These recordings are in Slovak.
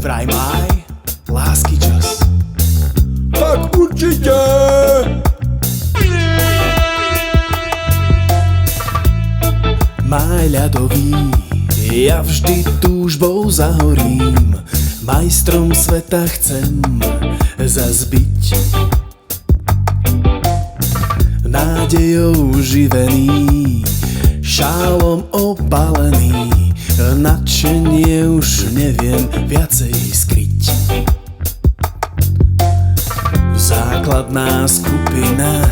Vraj maj, lásky čas. Tak určite. Maj ľadový, ja vždy túžbou zahorím. Majstrom sveta chcem zas byť. Nádejou živený, šálom opalený, nadšenie už neviem viacej skryť. Základná skupina,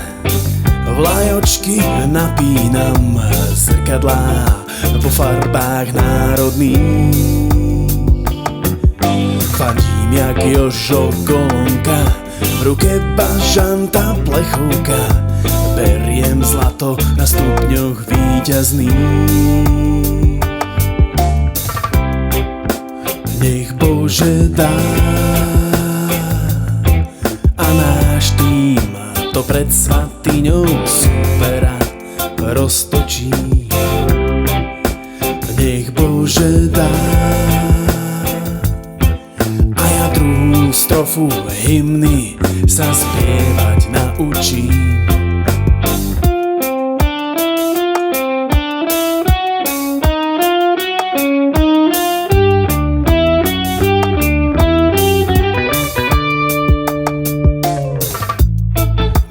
vlajočky napínam, zrkadlá vo farbách národných. Fandím jak Jožo Golonka, v ruke bažanta plechovka, beriem zlato na stupňoch víťazných. Nech Bože dá a náš tým to pred svatyňou supera roztočí. Nech Bože dá a ja druhú strofu hymny sa spievať naučím.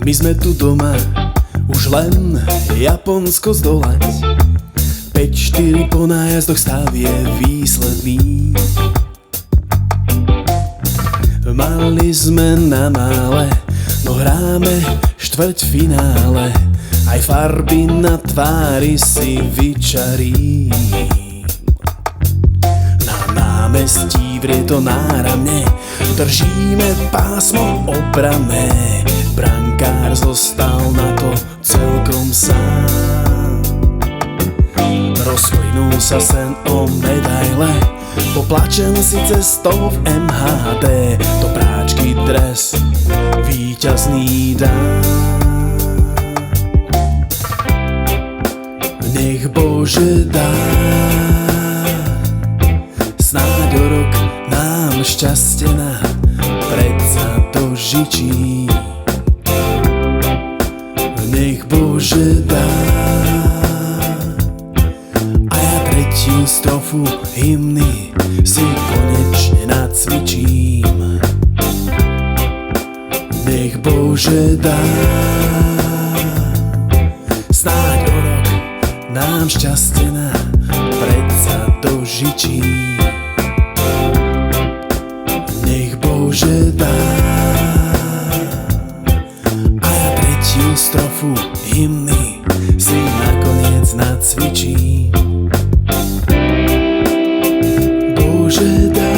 My sme tu doma, už len Japonsko zdolať. 5-4 po nájazdoch stav je výsledný. Mali sme na mále, no hráme štvrťfinále. Aj farby na tvári si vyčarí. Na námestí vrie to náramne, držíme pásmo obrané. Brankár zostal na to celkom sám. Rozplynul sa sen o medaile, poplačen si cestou v MHD. Do práčky dres víťazný dá. Nech Bože dá, snáď o rok nám šťastená predsa dožičí. Nech Bože dá a ja tretiu strofu hymny si konečne nacvičím. Nech Bože dá, snáď o rok nám šťastená predsa dožičí. Nech Bože dá strofu hymny si nakoniec nacvičím. Bože dá.